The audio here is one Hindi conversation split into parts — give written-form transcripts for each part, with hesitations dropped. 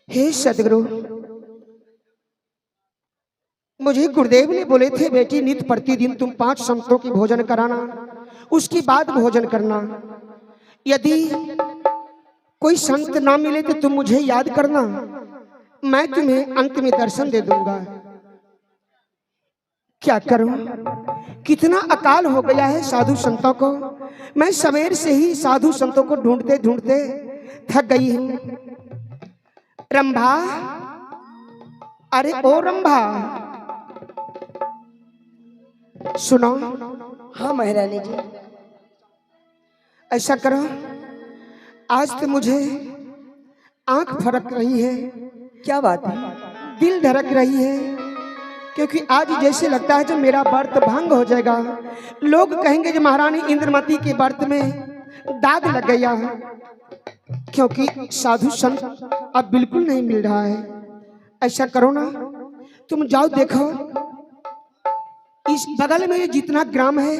हे सदगुरु, मुझे गुरुदेव ने बोले थे बेटी नित्य प्रतिदिन तुम 5 संतों की भोजन कराना, उसके बाद भोजन करना। यदि कोई संत ना मिले तो तुम मुझे याद करना, मैं तुम्हें अंत में दर्शन दे दूंगा। क्या करूं, कितना अकाल हो गया है साधु संतों को। मैं सवेर से ही साधु संतों को ढूंढते ढूंढते थक गई हूं। रंभा, अरे ओ रंभा, सुनो। हाँ महारानी जी। ऐसा करो, आज तो मुझे आंख फरक रही है। क्या बात है? दिल धड़क रही है, क्योंकि आज जैसे लगता है जो मेरा व्रत भंग हो जाएगा। लोग कहेंगे कि महारानी इंद्रमती के व्रत में दाग लग गया, क्योंकि साधु संत अब बिल्कुल नहीं मिल रहा है। ऐसा करो ना, तुम जाओ देखो इस बगल में जितना ग्राम है,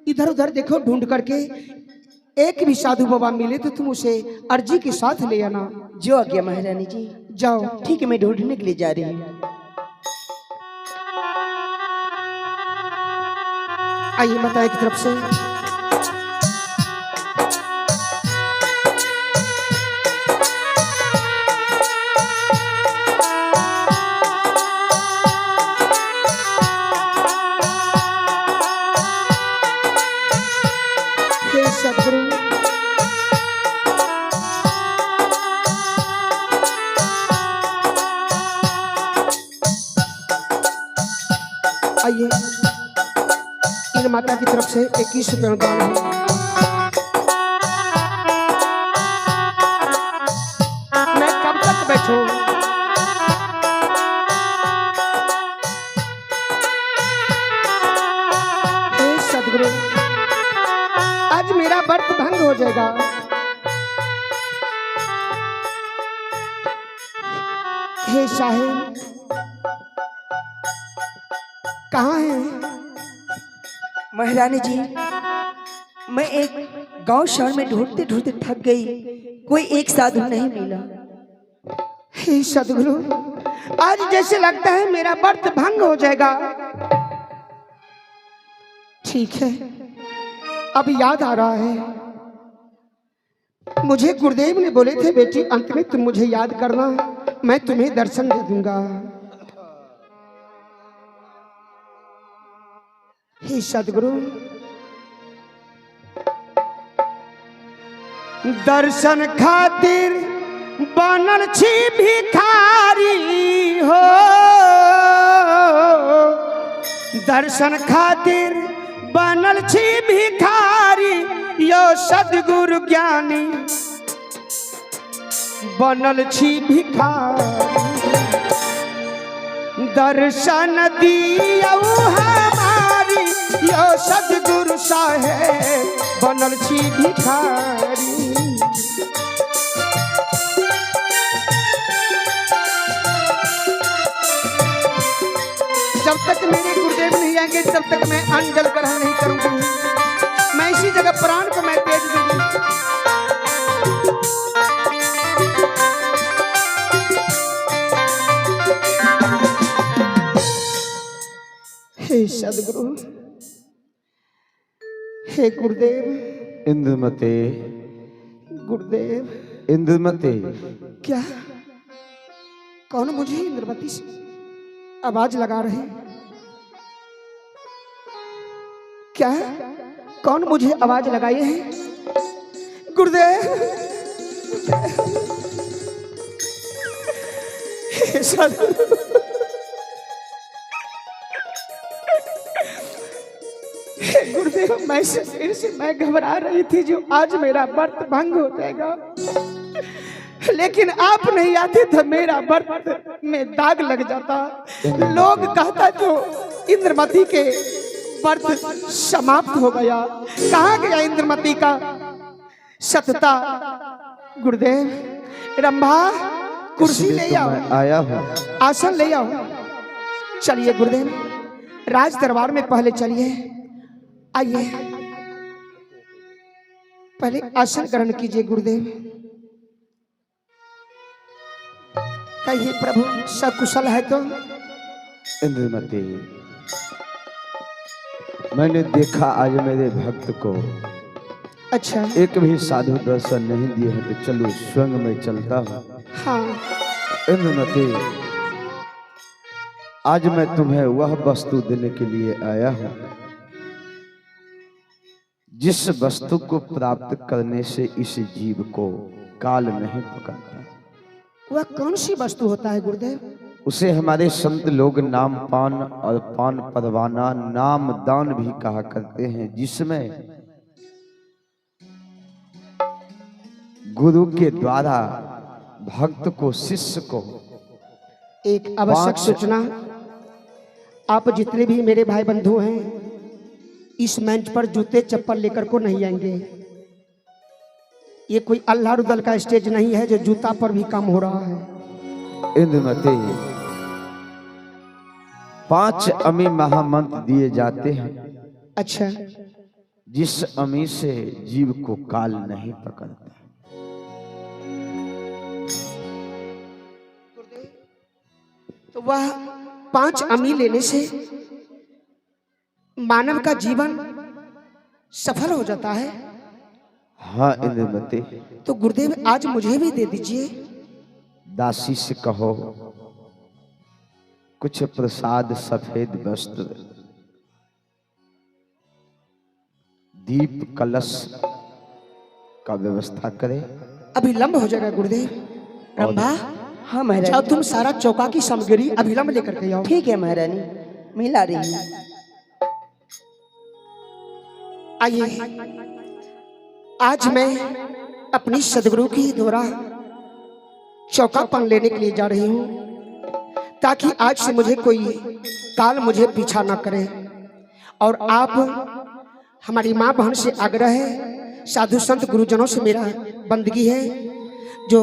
इधर उधर देखो ढूंढ करके, एक भी साधु बाबा मिले तो तुम उसे अर्जी के साथ ले आना। जो आज्ञा महारानी जी। जाओ। ठीक है, मैं ढूंढने के लिए जा रही हूँ। आइए माता की तरफ से। हे सद्गुरु, आइए इन माता की तरफ से 21 रुपये दान है। मैं कब तक बैठूं? हे सद्गुरु, आज मेरा व्रत भंग हो जाएगा। हे साहेब, कहाँ हैं? महारानी जी, मैं एक गांव शहर में ढूंढते ढूंढते थक गई, कोई एक साधु नहीं मिला। हे सद्गुरु, आज जैसे लगता है मेरा व्रत भंग हो जाएगा। ठीक है, अब याद आ रहा है, मुझे गुरुदेव ने बोले थे बेटी अंत में तुम मुझे याद करना, मैं तुम्हें दर्शन दे दूंगा। हे सद्गुरु, दर्शन खातिर बनल छी भिखारी हो, दर्शन खातिर बनल छी भिखारी, यो सद्गुरु ज्ञानी बनल छी भिखारी। दर्शन दियौ हमारी, यो सद्गुरु साहेब बनल छी भिखारी। जब तक मेरे गुरुदेव नहीं आएंगे तब तक मैं अन्न जल ग्रहण नहीं करूंगी। मैं इसी जगह प्राण को मैं तेज दूंगी। हे सद्गुरु, हे गुरुदेव। इंद्रमते, गुरुदेव। इंद्रमते, क्या कौन मुझे इंद्रमती से आवाज लगा रहे हैं? क्या कौन मुझे आवाज लगाए हैं? गुरुदेव, हे सद्गुरु, गुरुदेव, मैं से मैं घबरा रही थी जो आज मेरा व्रत भंग हो जाएगा, लेकिन आप नहीं आते तो मेरा व्रत में दाग लग जाता। लोग कहता तो इंद्रमती के व्रत समाप्त हो गया। कहाँ गया इंद्रमती का सतता? गुरुदेव, रंभा कुर्सी ले आओ। आया हूँ। आसन ले आओ। चलिए गुरुदेव, राज दरबार में पहले चलिए। आइए, पहले आसन ग्रहण कीजिए गुरुदेव। कहिए प्रभु, सब कुशल है तो? इंद्रमती, मैंने देखा आज मेरे भक्त को अच्छा। एक भी साधु दर्शन नहीं दिए हैं, तो चलो स्वयं में चलता हूँ। हाँ इंद्रमती, आज मैं तुम्हें वह वस्तु देने के लिए आया हूँ जिस वस्तु को प्राप्त करने से इस जीव को काल नहीं पकड़ता। वह कौन सी वस्तु होता है गुरुदेव? उसे हमारे संत लोग नाम पान और पान परवाना, नाम दान भी कहा करते हैं, जिसमें गुरु के द्वारा भक्त को, शिष्य को एक आवश्यक सूचना, आप जितने भी मेरे भाई बंधु हैं इस मंच पर जूते चप्पल लेकर को नहीं आएंगे। ये कोई अल्लाह रुदल का स्टेज नहीं है जो जूता पर भी काम हो रहा है। इंद्रमती, 5 अमी महामंत्र दिए जाते हैं। अच्छा। जिस अमी से जीव को काल नहीं पकड़ता। तो वह 5 अमी लेने से मानव का जीवन सफल हो जाता है। हाँ इंद्रमती। तो गुरुदेव आज मुझे भी दे दीजिए। दासी से कहो कुछ प्रसाद, सफेद वस्त्र, दीप, कलश का व्यवस्था करे। अभिलंब हो जाएगा गुरुदेव। रंभा, हाँ महारानी। जाओ तुम सारा चौका की सामग्री अभिलंब लेकर के आओ। ठीक है महारानी, मिला रही हूँ। आइए, आज मैं अपनी सदगुरु की द्वारा चौकापन लेने के लिए जा रही हूँ, ताकि आज से मुझे कोई काल मुझे पीछा ना करे। और आप हमारी माँ बहन से आग्रह है, साधु संत गुरुजनों से मेरा बंदगी है, जो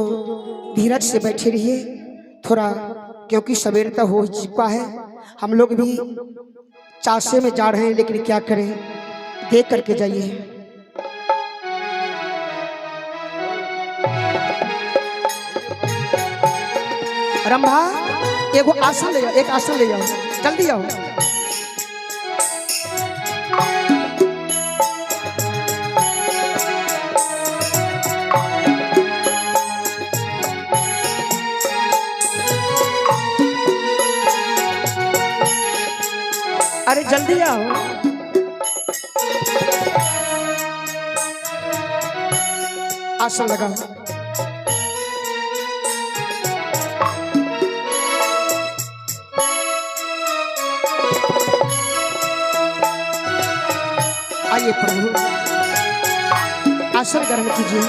धीरज से बैठे रहिए थोड़ा, क्योंकि सवेर तक हो चुका है। हम लोग भी चासे में जा रहे हैं, लेकिन क्या करें, देख करके जाइए। रंभा, एगो आसन ले जाओ, एक आसन ले जाओ, जल्दी आओ। अरे जल्दी आओ। आसन लगाओ। आइए प्रभु, आसन ग्रहण कीजिए।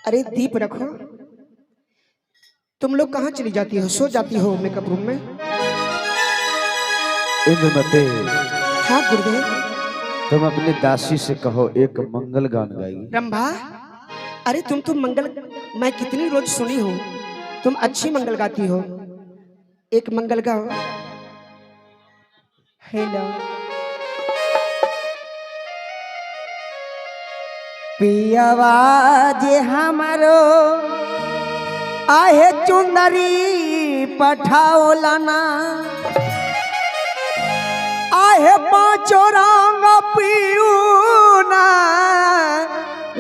अरे दीप रखो। तुम लोग कहाँ चली जाती हो? सो जाती हो मेकअप रूम में? इंद्रमती, हाँ गुरुदेव। तुम अपनी दासी से कहो एक मंगल गान गाएगी। रंभा, अरे तुम तो मंगल मैं कितनी रोज सुनी हूँ, तुम अच्छी मंगल गाती हो, एक मंगल गाओ। हेलो। पियावा जे हमारो आहे चुंदरी पठाओ लाना, आहे पांचों रंग पीऊना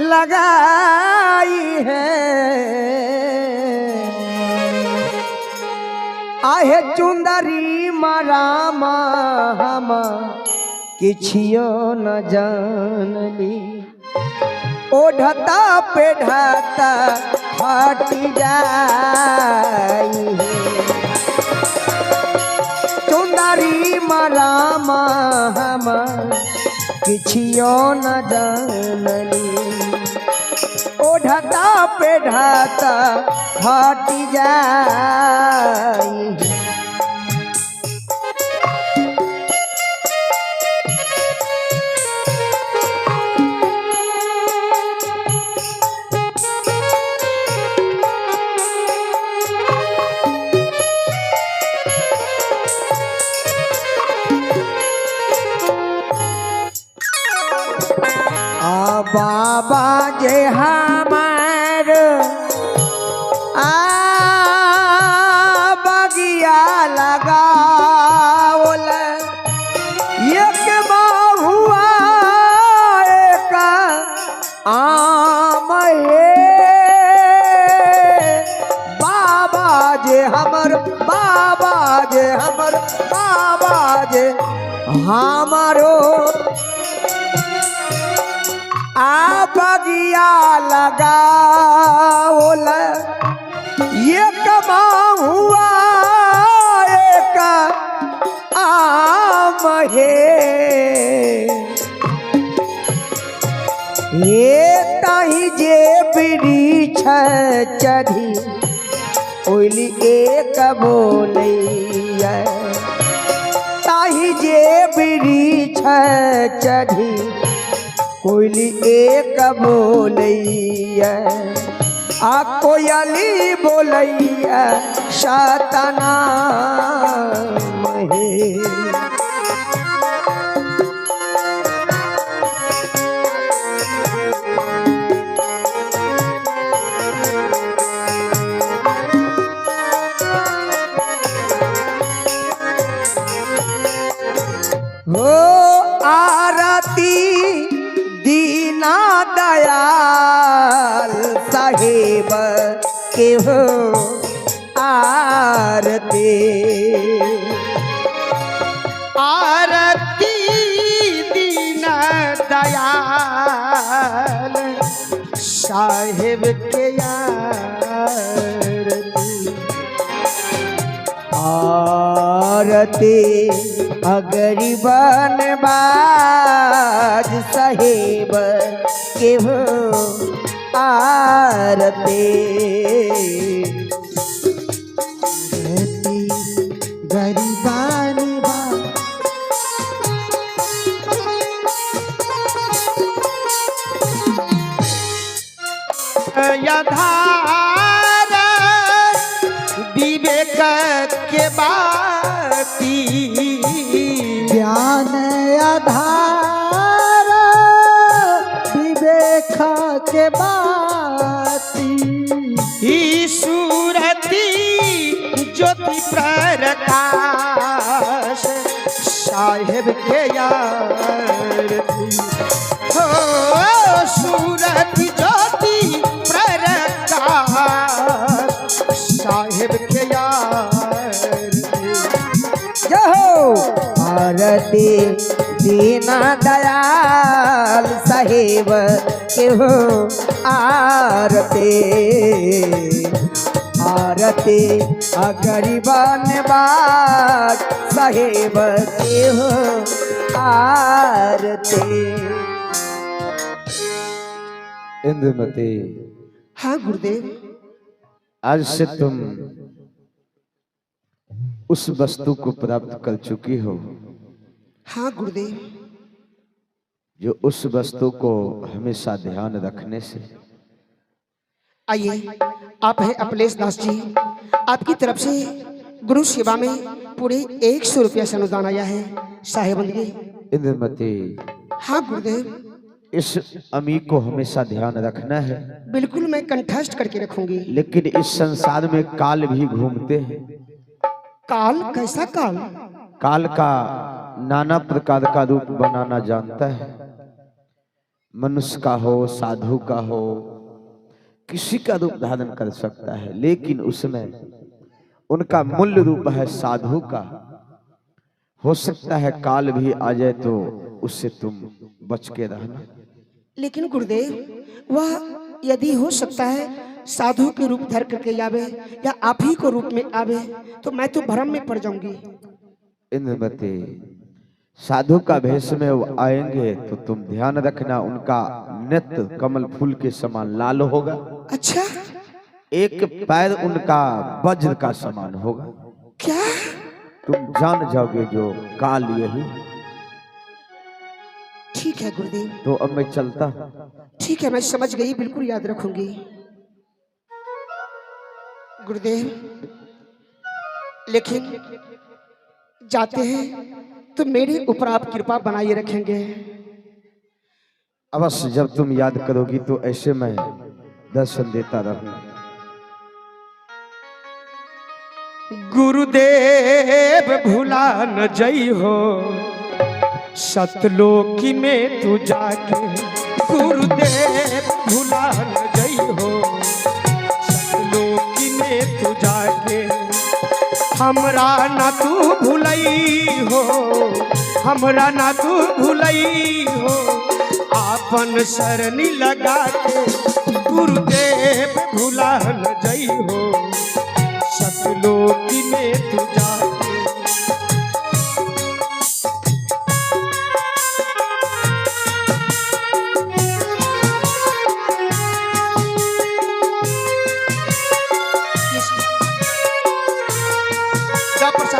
लगाई है, आहे चुंदरी मरामा हम किछियो न जानली ओढ़ता पे ढाता फट जाई चुंदरी मरामा हम किछियो न जानली ओढ़ता पे ढाता फट जाई बाबा जे हमार बगिया लगावल एक बहुआ एक आम हे बाबा जे हमर बाबा जे हमर बाबा जे हमारो आ बगिया लगाओल एक हुआ एक आम हे ताही जे वृक्ष चढ़ी ओइली एक बोलैया ताही जे वृक्ष चढ़ी कोयली एक बोलैया आ कोयली बोलैया सतना महे हो आरती दीना दयाल साहेब के हो आरती आरती दीना दयाल साहेब के आरती गरीबन बाज साहेब के हो आरती गरीबान यधार विवेक के बाती ज्ञान आधार विवेक के बाती ही सूरती ज्योति प्रकाश साहेब के यारती हो सूरती ज्योति प्रकाश साहेब के यारती जहो आरती दीना दयाल साहेब के हो आरती आरती गरीबन बाज साहेब के हो आरती इंद्रमती हाँ गुरुदेव आज से तुम उस वस्तु को प्राप्त कर चुकी हो हाँ गुरुदेव जो उस वस्तु को हमेशा ध्यान रखने से। आइए आप हैं अपलेश दास जी, आपकी तरफ से गुरु सेवा में पूरे 100 रुपया से अनुदान आया है साहेबंदगी। इंद्रमती हाँ गुरुदेव इस अमी को हमेशा ध्यान रखना है। बिल्कुल मैं कंठस्थ करके रखूंगी। लेकिन इस संसार में काल भी घूमते हैं। काल? कैसा काल? काल का नाना प्रकार का रूप बनाना जानता है। मनुष्य का हो, साधु का हो, किसी का रूप धारण कर सकता है, लेकिन उसमें उनका मूल रूप है साधु का। हो सकता है काल भी आ जाए तो उससे तुम बच के रहना। लेकिन गुरुदेव वह यदि हो सकता है साधु के रूप धर करके आवे या आप ही को रूप में आवे तो मैं तो भ्रम में पड़ जाऊंगी। इंद्रमती, साधु का भेष में वो आएंगे तो तुम ध्यान रखना, उनका नेत्र कमल फूल के समान लाल होगा, अच्छा, एक पैर उनका वज्र का समान होगा। क्या? तुम जान जाओगे जो काल यही। ठीक है गुरुदेव, तो अब मैं चलता हूं। ठीक है, मैं समझ गई, बिल्कुल याद रखूंगी। गुरुदेव लेकिन जाते हैं तो मेरे ऊपर आप कृपा बनाए रखेंगे। अवश्य, जब तुम याद करोगी तो ऐसे मैं दर्शन देता रहूंगा। गुरुदेव भुला न जई हो सतलोकी में तू जाके, गुरुदेव भुला न जई हो सतलोकी में तू जाके, हमरा ना तू भुलई हो, हमरा ना तू भुलई हो, आपन शरणी लगा के, गुरुदेव भुला न जई हो सतलोकी में तू जाके। जा प्रसाद